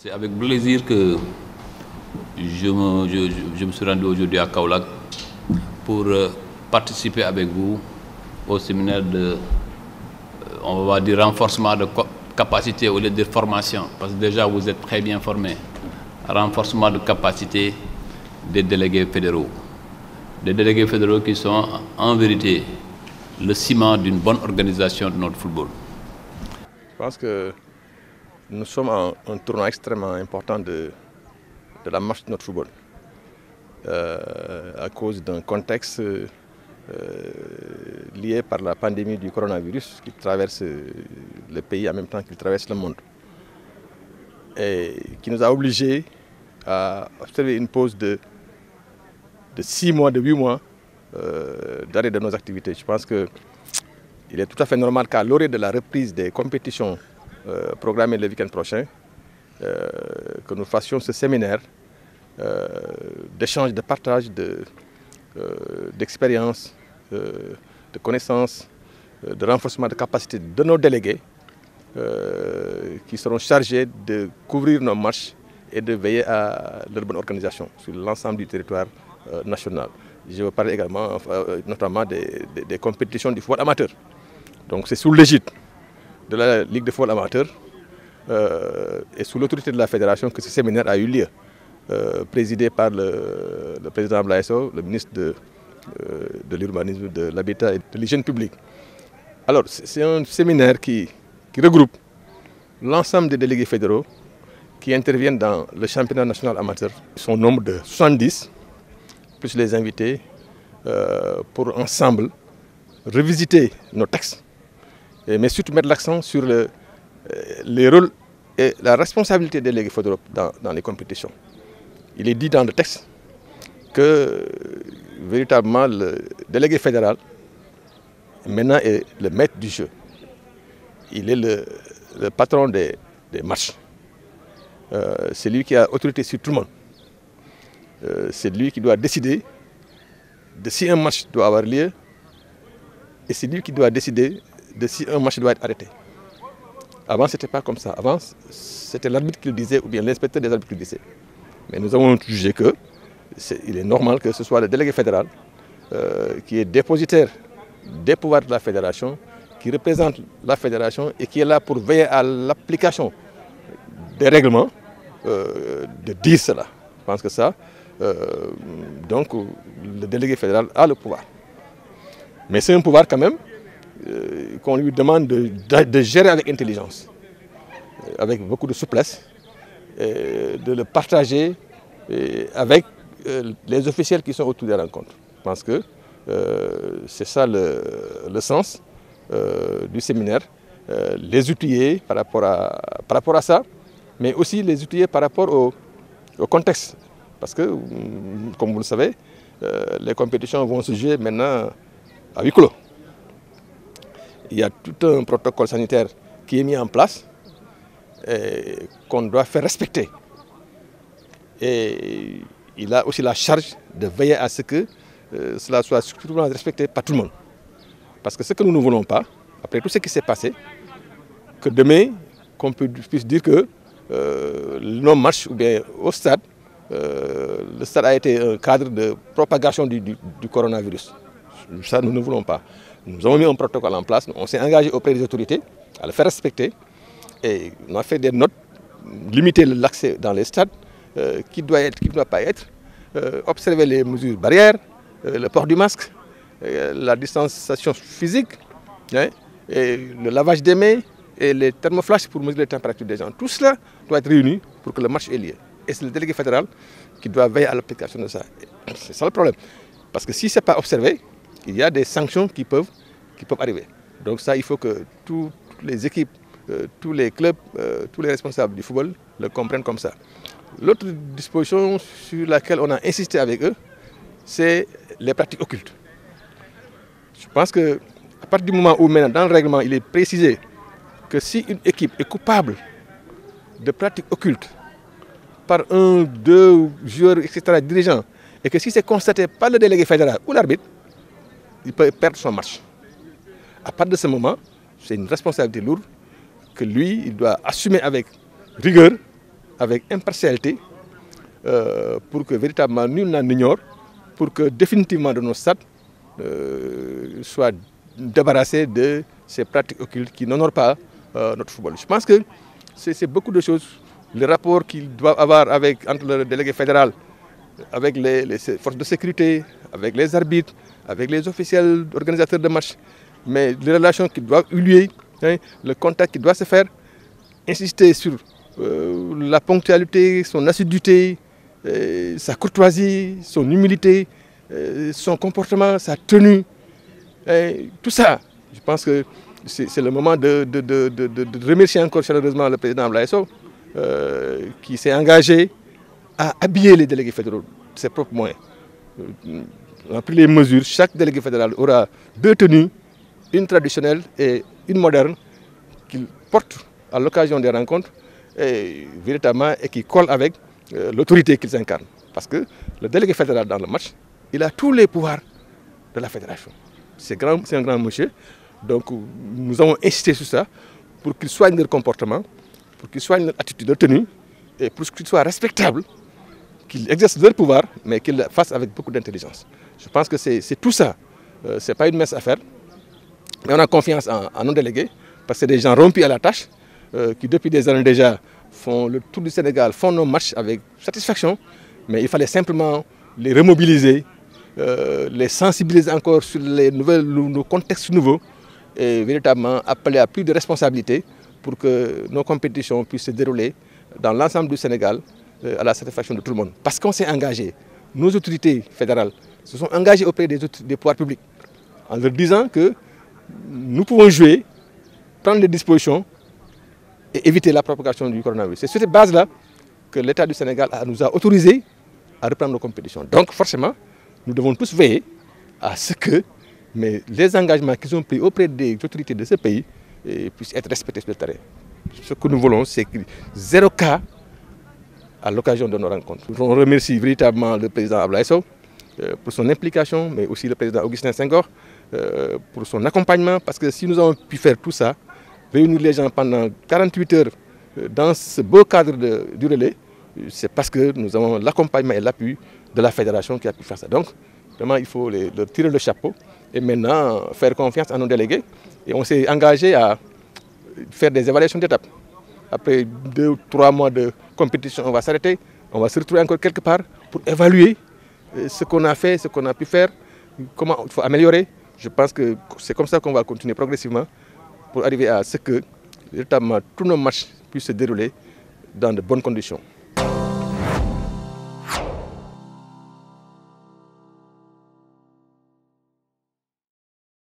C'est avec plaisir que je me suis rendu aujourd'hui à Kaolack pour participer avec vous au séminaire de, on va dire, renforcement de capacité au lieu de formation, parce que déjà vous êtes très bien formés. Renforcement de capacité des délégués fédéraux. Des délégués fédéraux qui sont en vérité le ciment d'une bonne organisation de notre football. Je pense que nous sommes à un tournant extrêmement important de la marche de notre football. À cause d'un contexte lié par la pandémie du coronavirus qui traverse le pays en même temps qu'il traverse le monde. Et qui nous a obligés à observer une pause de 6 mois, de 8 mois d'arrêt de nos activités. Je pense qu'il est tout à fait normal qu'à l'orée de la reprise des compétitions programmées le week-end prochain, que nous fassions ce séminaire d'échange, de partage d'expériences, de connaissances, de renforcement de capacités de nos délégués qui seront chargés de couvrir nos marches et de veiller à leur bonne organisation sur l'ensemble du territoire national. Je veux parler également notamment des compétitions du football amateur. Donc c'est sous l'égide de la Ligue de football amateur et sous l'autorité de la fédération que ce séminaire a eu lieu, présidé par le président Ablaïso, le ministre de l'urbanisme, de l'habitat et de l'hygiène publique. Alors c'est un séminaire qui regroupe l'ensemble des délégués fédéraux qui interviennent dans le championnat national amateur. Ils sont au nombre de 70, plus les invités, pour ensemble revisiter nos textes, mais surtout mettre l'accent sur les rôles et la responsabilité des délégués fédéraux dans les compétitions. Il est dit dans le texte que véritablement le délégué fédéral maintenant est le maître du jeu. Il est le patron des matchs. C'est lui qui a autorité sur tout le monde. C'est lui qui doit décider de si un match doit avoir lieu et c'est lui qui doit décider de si un match doit être arrêté. Avant, ce n'était pas comme ça. Avant, c'était l'arbitre qui le disait ou bien l'inspecteur des arbitres qui le disait. Mais nous avons jugé qu'il est normal que ce soit le délégué fédéral qui est dépositaire des pouvoirs de la fédération, qui représente la fédération et qui est là pour veiller à l'application des règlements, de dire cela. Je pense que ça, donc le délégué fédéral a le pouvoir. Mais c'est un pouvoir quand même qu'on lui demande de gérer avec intelligence, avec beaucoup de souplesse, et de le partager avec les officiels qui sont autour des rencontres. Je pense que c'est ça le sens du séminaire, les outiller par rapport à ça, mais aussi les outiller par rapport au contexte. Parce que, comme vous le savez, les compétitions vont se jouer maintenant à huis clos. Il y a tout un protocole sanitaire qui est mis en place et qu'on doit faire respecter. Et il a aussi la charge de veiller à ce que cela soit strictement respecté par tout le monde. Parce que ce que nous ne voulons pas, après tout ce qui s'est passé, que demain, qu'on puisse dire que nos matchs ou bien au stade, le stade a été un cadre de propagation du coronavirus. Ça, nous ne voulons pas. Nous avons mis un protocole en place, on s'est engagé auprès des autorités à le faire respecter et on a fait des notes, limiter l'accès dans les stades, qui doit être, qui ne doit pas être, observer les mesures barrières, le port du masque, la distanciation physique, et le lavage des mains et les thermoflashes pour mesurer les températures des gens. Tout cela doit être réuni pour que le match ait lieu. Et c'est le délégué fédéral qui doit veiller à l'application de ça. C'est ça le problème. Parce que si ce n'est pas observé, il y a des sanctions qui peuvent arriver. Donc ça, il faut que toutes les équipes, tous les clubs, tous les responsables du football le comprennent comme ça. L'autre disposition sur laquelle on a insisté avec eux, c'est les pratiques occultes. Je pense qu'à partir du moment où maintenant dans le règlement il est précisé que si une équipe est coupable de pratiques occultes par un, deux joueurs, etc., dirigeants, et que si c'est constaté par le délégué fédéral ou l'arbitre, il peut perdre son match. À partir de ce moment, c'est une responsabilité lourde que lui, il doit assumer avec rigueur avec impartialité, pour que véritablement nul n'en ignore, pour que définitivement de nos stades soient débarrassés de ces pratiques occultes qui n'honorent pas notre football. Je pense que c'est beaucoup de choses. Les rapports qu'il doit avoir entre le délégué fédéral, avec les forces de sécurité, avec les arbitres, avec les officiels organisateurs de matchs, mais les relations qui doivent eu lieu, hein, le contact qui doit se faire, insister sur la ponctualité, son assiduité, sa courtoisie, son humilité, son comportement, sa tenue, tout ça. Je pense que c'est le moment de remercier encore chaleureusement le président Abdoulaye Sow, qui s'est engagé à habiller les délégués fédéraux de ses propres moyens. On a pris les mesures, chaque délégué fédéral aura 2 tenues, une traditionnelle et une moderne, qu'il porte à l'occasion des rencontres, et véritablement, et qui colle avec l'autorité qu'ils incarnent. Parce que le délégué fédéral dans le match, il a tous les pouvoirs de la fédération. C'est un grand monsieur. Donc nous avons insisté sur ça pour qu'ils soignent leur comportement, pour qu'ils soignent leur attitude de tenue, et pour qu'ils soient respectables, qu'ils exercent leur pouvoir, mais qu'ils le fassent avec beaucoup d'intelligence. Je pense que c'est tout ça. Ce n'est pas une mince affaire. Mais on a confiance en nos délégués, parce que c'est des gens rompus à la tâche, qui depuis des années déjà font le tour du Sénégal, font nos matchs avec satisfaction, mais il fallait simplement les remobiliser, les sensibiliser encore sur nos contextes nouveaux, et véritablement appeler à plus de responsabilité pour que nos compétitions puissent se dérouler dans l'ensemble du Sénégal à la satisfaction de tout le monde. Parce qu'on s'est engagé, nos autorités fédérales se sont engagées auprès des pouvoirs publics en leur disant que nous pouvons jouer, prendre des dispositions et éviter la propagation du coronavirus. C'est sur cette base-là que l'État du Sénégal nous a autorisés à reprendre nos compétitions. Donc forcément, nous devons tous veiller à ce que les engagements qu'ils ont pris auprès des autorités de ce pays puissent être respectés sur le terrain. Ce que nous voulons, c'est que 0 cas à l'occasion de nos rencontres. On remercie véritablement le président Abdoulaye Sow pour son implication, mais aussi le président Augustin Senghor pour son accompagnement, parce que si nous avons pu faire tout ça, réunir les gens pendant 48 heures dans ce beau cadre du relais, c'est parce que nous avons l'accompagnement et l'appui de la fédération qui a pu faire ça. Donc, vraiment, il faut leur tirer le chapeau et maintenant faire confiance à nos délégués. Et on s'est engagé à faire des évaluations d'étapes. Après 2 ou 3 mois de compétition, on va s'arrêter, on va se retrouver encore quelque part pour évaluer ce qu'on a fait, ce qu'on a pu faire, comment il faut améliorer. Je pense que c'est comme ça qu'on va continuer progressivement pour arriver à ce que véritablement tous nos matchs puissent se dérouler dans de bonnes conditions.